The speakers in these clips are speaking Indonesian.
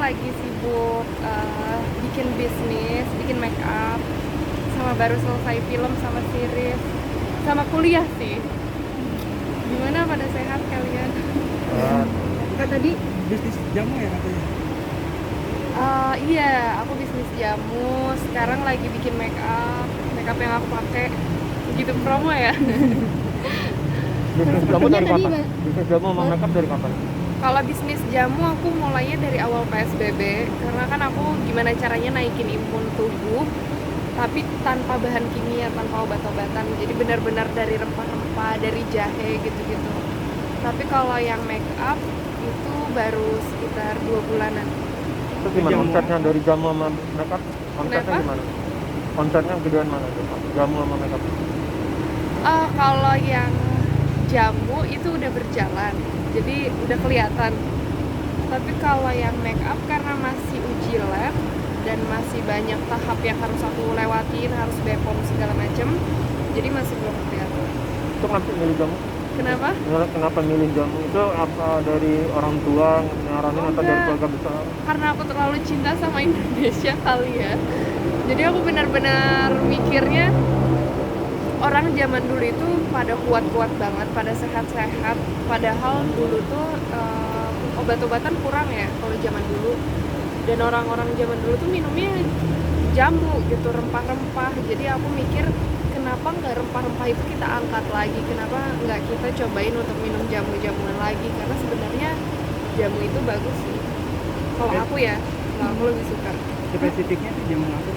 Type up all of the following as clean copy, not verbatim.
lagi sibuk bikin bisnis, bikin make up, sama baru selesai film sama series, sama kuliah sih. Gimana, pada sehat kalian? Kak tadi bisnis jamu ya katanya? Iya, aku bisnis jamu. Sekarang lagi bikin make up yang aku pakai. Gitu promo ya. Bisnis jamu dari Tadi, kapan? Bisnis jamu sama makeup dari kapan? Kalau bisnis jamu aku mulainya dari awal PSBB, karena kan aku gimana caranya naikin imun tubuh tapi tanpa bahan kimia, tanpa obat-obatan. Jadi benar-benar dari rempah-rempah, dari jahe gitu-gitu. Tapi kalau yang make up itu baru sekitar 2 bulanan. Itu gimana Jamu. omsetnya dari jamu sama makeup? Omsetnya Kenapa? gimana? Omsetnya gedean mana tuh? Jamu sama makeup? Kalau yang jamu itu udah berjalan, jadi udah kelihatan. Tapi kalau yang make up karena masih uji lab dan masih banyak tahap yang harus aku lewatin, harus BPOM segala macem, jadi masih belum kelihatan. Itu kenapa milih jamu? Kenapa? Kenapa milih jamu? Itu apa dari orang tua nyaranin atau dari Enggak. keluarga besar? Karena aku terlalu cinta sama Indonesia kali ya. Jadi aku benar-benar mikirnya orang zaman dulu itu pada kuat-kuat banget, pada sehat-sehat. Padahal dulu tuh obat-obatan kurang ya kalau zaman dulu. Dan orang-orang zaman dulu tuh minumnya jamu gitu, rempah-rempah. Jadi aku mikir kenapa nggak rempah-rempah itu kita angkat lagi? Kenapa nggak kita cobain untuk minum jamu-jamuan lagi? Karena sebenarnya jamu itu bagus sih. Kalau aku ya, kalau aku lebih suka. Spesifiknya sih jamu apa?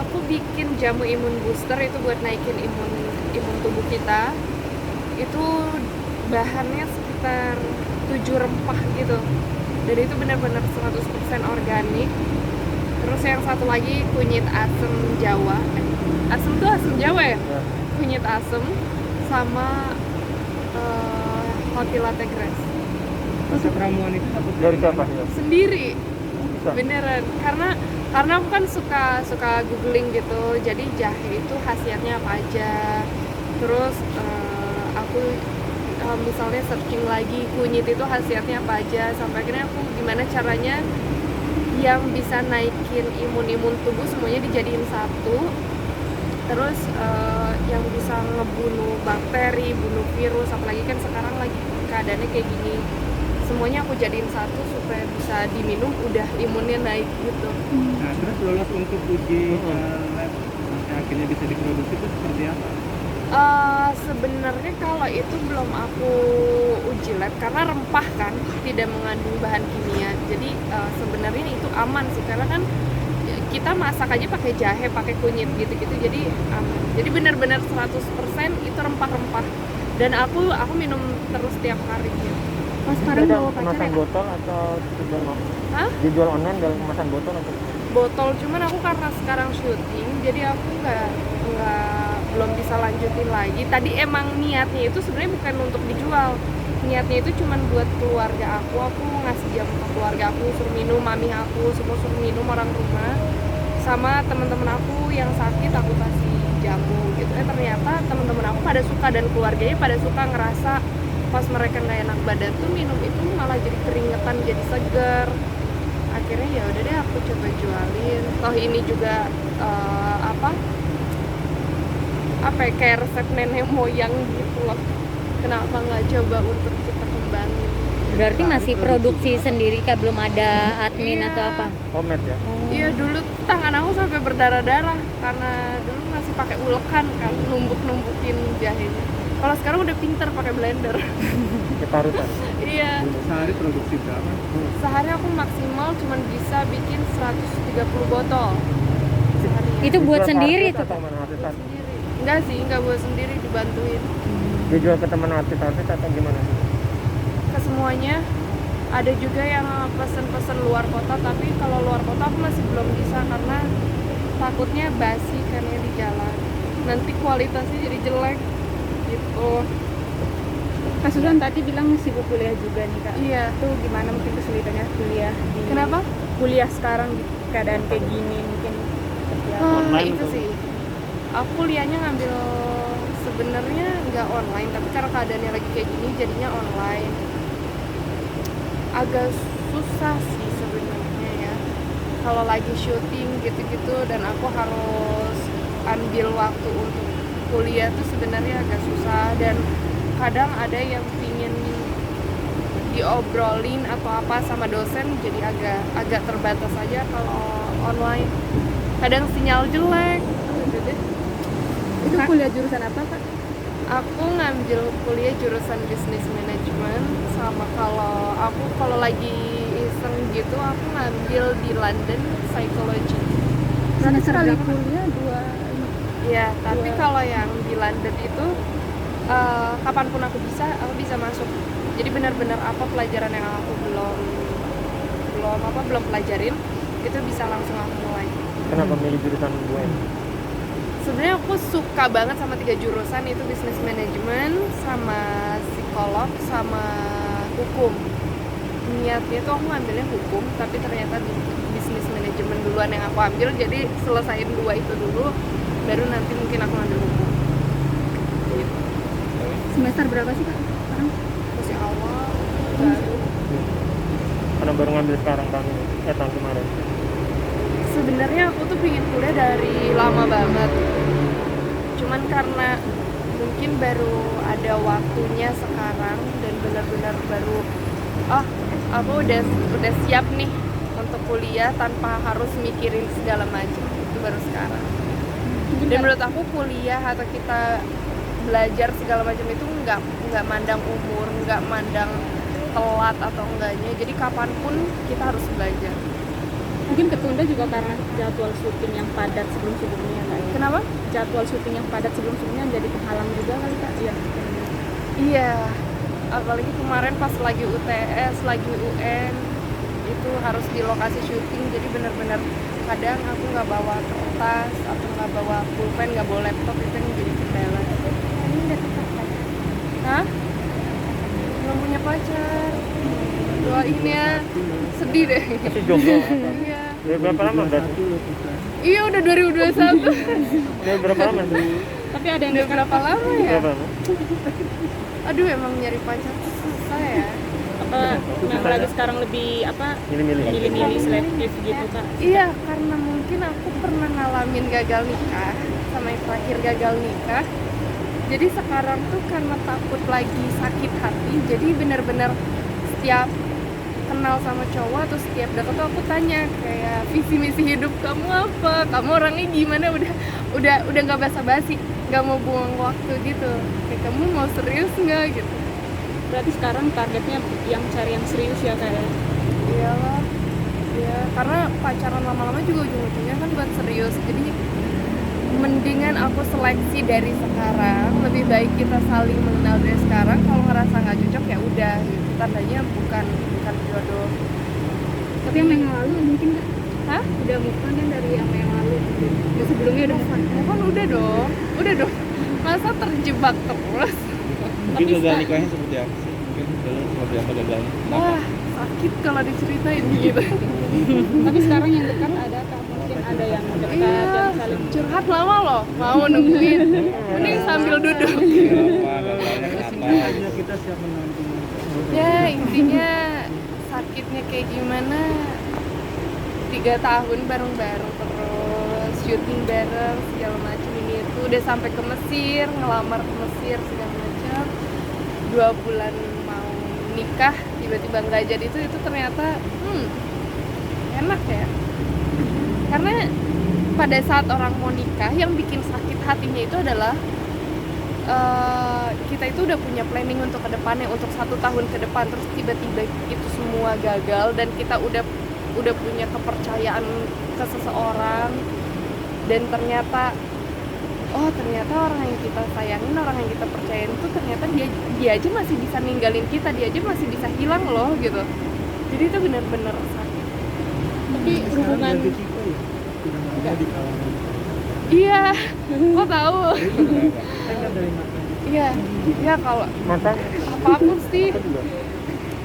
Aku bikin jamu imun booster itu buat naikin imun tubuh kita. Itu bahannya sekitar 7 rempah gitu. Dan itu benar-benar 100% organik. Terus yang satu lagi kunyit asem Jawa. Asem tuh asem Jawa ya? Ya. Kunyit asem sama Hoti Latte Grass. Resep ramuan itu dapat Dari siapa ya? Sendiri. Bisa. Beneran, karena aku kan suka googling gitu, jadi jahe itu khasiatnya apa aja. Terus aku misalnya searching lagi kunyit itu khasiatnya apa aja, sampai akhirnya aku gimana caranya yang bisa naikin imun tubuh semuanya dijadiin satu. Terus yang bisa ngebunuh bakteri, bunuh virus, apalagi kan sekarang lagi keadaannya kayak gini. Semuanya aku jadiin satu supaya bisa diminum, udah imunnya naik gitu. Nah, terus lolos untuk uji lab sampai akhirnya bisa diproduksi itu seperti apa? Sebenarnya kalau itu belum aku uji lab karena rempah kan, tidak mengandung bahan kimia. Jadi sebenarnya itu aman sih, karena kan kita masak aja pakai jahe, pakai kunyit gitu-gitu, jadi aman. Jadi benar-benar 100% itu rempah-rempah. Dan aku minum terus tiap hari gitu. Pas sekarang Ada bawa pacar kemasan ya? botol atau dijual Hah? dijual online dalam kemasan botol atau? Botol, cuman aku karena sekarang syuting jadi aku belum bisa lanjutin lagi. Tadi emang niatnya itu sebenarnya bukan untuk dijual, niatnya itu cuman buat keluarga aku ngasih jamu ke keluarga aku, suruh minum, mami aku semua suruh minum, orang rumah sama teman-teman aku yang sakit aku kasih jamu gitu. Ternyata teman-teman aku pada suka dan keluarganya pada suka, ngerasa pas mereka nggak enak badan tuh minum itu malah jadi keringetan, jadi segar. Akhirnya ya udah deh aku coba jualin. Toh ini juga apa ya, kayak resep nenek moyang gitu loh. Kenapa nggak coba untuk kita kembangin? Berarti masih produksi sendiri Kak, belum ada admin Iya. atau apa? Homemade ya? Iya, dulu tangan aku sampai berdarah-darah karena dulu masih pakai ulekan kan, numbukin jahenya. Kalau sekarang udah pinter pakai blender. Kita harus Iya. Sehari produksi berapa? Sehari aku maksimal cuma bisa bikin 130 botol. Sehari. Itu buat sendiri tuh atau Kak? mana artis-artis? Sendiri. Enggak sih, enggak buat sendiri, dibantuin. Dijual ke teman artis-artis atau gimana? Ke semuanya. Ada juga yang pesen luar kota, tapi kalau luar kota aku masih belum bisa karena takutnya basi kan ya di jalan. Nanti kualitasnya jadi jelek gitu. Kak Susan tadi bilang sibuk kuliah juga nih Kak. Iya. Itu gimana mungkin kesulitannya kuliah di Kenapa? kuliah sekarang di keadaan kayak gini mungkin seperti apa? Online Itu atau- sih. Aku kuliahnya ngambil sebenarnya nggak online, tapi karena keadaannya lagi kayak gini jadinya online. Agak susah sih kalau lagi syuting gitu-gitu dan aku harus ambil waktu untuk kuliah tuh sebenarnya agak susah, dan kadang ada yang pingin diobrolin atau apa sama dosen jadi agak terbatas aja kalau online, kadang sinyal jelek gitu deh. Itu kuliah jurusan apa Kak? Aku ngambil kuliah jurusan bisnis manajemen, sama kalau lagi iseng gitu aku ngambil di London psychology. Berarti sekali kuliah dua. Ya, tapi kalau yang di London itu kapanpun aku bisa masuk. Jadi benar-benar apa pelajaran yang aku belum pelajarin itu bisa langsung aku mulai. Kenapa milih jurusan UN? Sebenarnya aku suka banget sama 3 jurusan itu, business management, sama psikolog, sama hukum. Niatnya tuh aku ngambilnya hukum, tapi ternyata business management duluan yang aku ambil, jadi selesain 2 itu dulu, baru nanti mungkin aku ngambil hukum. Gitu. Semester berapa sih Kak sekarang? Masih awal, baru. Karena baru ngambil sekarang tahun kemarin. Sebenarnya aku tuh pengen kuliah dari lama banget, cuman karena mungkin baru ada waktunya sekarang dan benar-benar baru aku udah siap nih untuk kuliah tanpa harus mikirin segala macam, itu baru sekarang. Dan menurut aku kuliah atau kita belajar segala macam itu nggak mandang umur, nggak mandang telat atau enggaknya, jadi kapanpun kita harus belajar. Mungkin ketunda juga karena jadwal syuting yang padat sebelum-sebelumnya Kak. Kenapa? Jadwal syuting yang padat sebelum-sebelumnya jadi penghalang juga kali Kak. Iya. Iya, apalagi kemarin pas lagi UTS, lagi UN, itu harus di lokasi syuting, jadi benar-benar kadang aku nggak bawa kertas atau nggak bawa pulpen, nggak bawa laptop, itu yang jadi kendala. Ini udah tetap kan? Hah? Belum punya pacar. Doain ya, sedih deh. Masih jomblo. Iya. Udah berapa lama berarti? Iya udah 2021. Udah berapa lama? Tapi ada yang Udah berapa lama ya? Berapa lama? Aduh emang nyari pacar tuh susah ya. apa yang lagi sekarang lebih apa Milih-milih. selektif gitu Kak. Iya, karena mungkin aku pernah ngalamin gagal nikah, sama yang terakhir gagal nikah. Jadi sekarang tuh karena takut lagi sakit hati, jadi benar-benar setiap kenal sama cowok atau setiap deket tuh aku tanya kayak visi misi hidup kamu apa, kamu orangnya gimana, udah nggak basa-basi, nggak mau buang waktu gitu, kayak kamu mau serius nggak gitu. Berarti sekarang targetnya yang cari yang serius ya Kak ya. Iyalah, ya karena pacaran lama-lama juga ujung-ujungnya kan buat serius, jadi mendingan aku seleksi dari sekarang, lebih baik kita saling mengenal dari sekarang. Kalau ngerasa nggak cocok ya udah gitu, tandanya bukan jodoh. Tapi yang lalu mungkin Kak. Hah? Udah move on kan dari yang lalu. Yang sebelumnya udah move on. Kan udah dong, masa terjebak terus. Mungkin gagal nikahnya seperti apa sih? Mungkin dulu seperti apa gagalnya? Wah, sakit kalau diceritain gitu. Tapi sekarang yang dekat ada Kak, mungkin ada yang dekat Iya, yang saling curhat lama loh, mau nungguin, mending sambil duduk. Aja kita siap menanti. Ya intinya sakitnya kayak gimana, 3 tahun bareng-bareng terus syuting bareng segala macam, ini itu udah sampai ke Mesir, ngelamar ke Mesir segala macam, 2 bulan mau nikah tiba-tiba nggak jadi, itu ternyata enak ya, karena pada saat orang mau nikah yang bikin sakit hatinya itu adalah kita itu udah punya planning untuk kedepannya, untuk 1 tahun ke depan, terus tiba-tiba itu semua gagal dan kita udah punya kepercayaan ke seseorang, dan ternyata orang yang kita sayangin, orang yang kita percayain itu ternyata dia aja masih bisa ninggalin kita, dia aja masih bisa hilang loh gitu. Jadi itu benar-benar sakit. tapi hubungan Iya, kok tahu? Iya, kalau Mantan apapun sih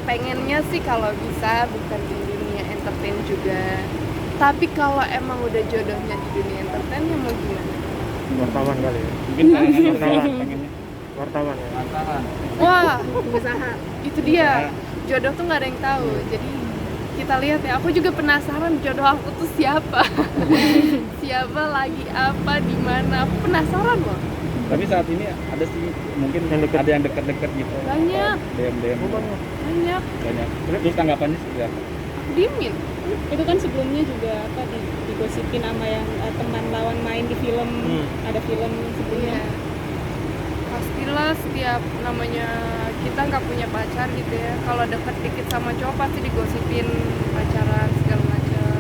pengennya sih kalau bisa bukan di dunia entertain juga, tapi kalau emang udah jodohnya di dunia entertain ya mau gimana. wartawan kali ya. Mungkin Wartawan. pengennya Wartawan ya. Wah, usaha. itu dia, jodoh tuh nggak ada yang tahu, jadi kita lihat ya, aku juga penasaran jodoh aku tuh siapa. Siapa lagi apa di mana, aku penasaran loh. Tapi saat ini ada sih mungkin ada yang dekat-dekat gitu. Banyak. DM Banyak Terus tanggapannya seperti apa? dimin. Itu kan sebelumnya juga apa digosipin sama yang teman lawan main di film, ada film sebelumnya. Iya. Pastilah setiap namanya kita nggak punya pacar gitu ya, kalau deket dikit sama cowok pasti digosipin pacaran segala macam.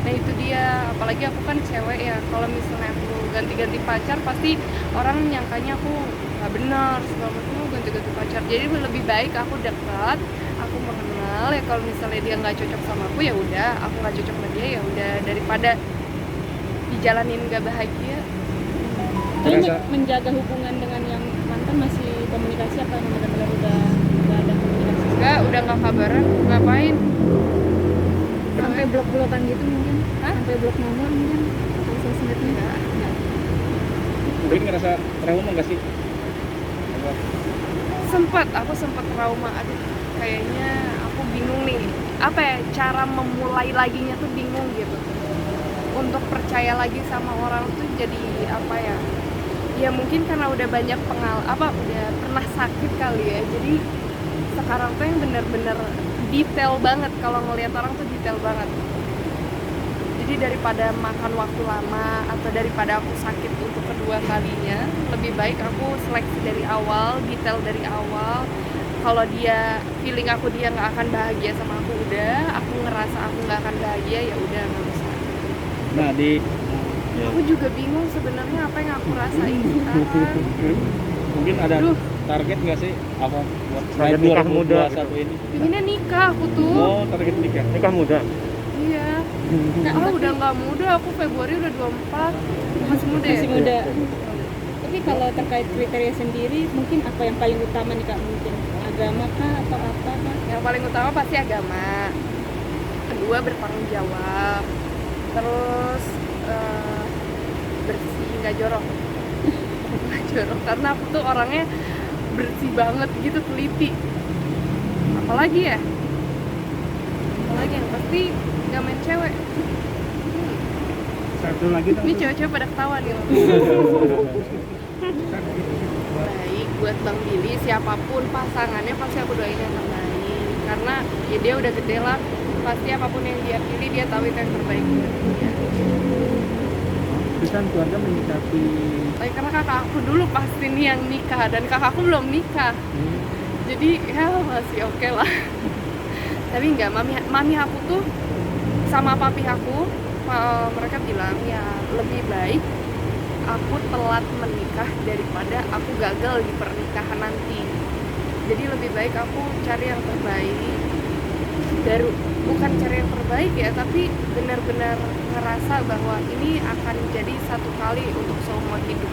Nah itu dia, apalagi aku kan cewek ya, kalau misalnya aku ganti-ganti pacar pasti orang nyangkanya aku nggak benar segala macam, ganti-ganti pacar. Jadi lebih baik aku dekat, aku mengenal ya, kalau misalnya dia nggak cocok sama aku ya udah, aku nggak cocok sama dia ya udah, daripada dijalanin nggak bahagia. Tapi Terasa- menjaga hubungan dengan yang mantan masih komunikasi apa yang benar-benar udah nggak ada komunikasi? Enggak, udah nggak kabaran, ngapain? Sampai blok-blokan gitu mungkin. Hah? Sampai blok nomor mungkin. Atau sosmednya. Enggak. Mungkin ngerasa trauma nggak sih? Aku sempat trauma. Aduh, kayaknya aku bingung nih, apa ya, cara memulai laginya tuh bingung gitu. Untuk percaya lagi sama orang tuh jadi apa ya, ya mungkin karena udah banyak udah pernah sakit kali ya, jadi sekarang tuh yang bener-bener detail banget, kalau ngelihat orang tuh detail banget. Jadi daripada makan waktu lama atau daripada aku sakit untuk kedua kalinya, lebih baik aku seleksi dari awal, detail dari awal. Kalau dia feeling aku dia nggak akan bahagia sama aku, udah aku ngerasa aku nggak akan bahagia, ya udah nggak usah. Nah di Aku juga bingung sebenarnya apa yang aku rasain sekarang. mungkin ada Aduh. target nggak sih apa buat Target nikah muda 2021 2021 ini? Pinginnya nikah aku tuh. Oh, target nikah. Nikah muda. Iya. Udah nggak muda, aku Februari udah 24. Masih muda ya? Masih muda. Tapi kalau terkait kriteria sendiri, mungkin apa yang paling utama nih Kak? Mungkin agama kah atau apa kah? Yang paling utama pasti agama. Kedua bertanggung jawab. Terus bersih, nggak jorok. Nggak jorok karena aku tuh orangnya bersih banget gitu, teliti. Apalagi ya? Apalagi yang pasti nggak main cewek. Satu lagi Ini cewek-cewek pada ketawa nih. Baik buat Bang Billy, siapapun pasangannya pasti aku doain yang terbaik. Karena ya dia udah gede lah, pasti apapun yang dia pilih dia tahu itu yang terbaik buat dia. Kan keluarga menyikapi Tapi karena kakak aku dulu pasti nih yang nikah dan kakakku belum nikah, jadi ya masih oke lah. Tapi enggak, mami aku tuh sama papi aku, mereka bilang ya lebih baik aku telat menikah daripada aku gagal di pernikahan nanti. Jadi lebih baik aku cari yang terbaik, bukan cari yang terbaik ya, tapi benar-benar ngerasa bahwa ini akan jadi satu kali untuk seumur hidup.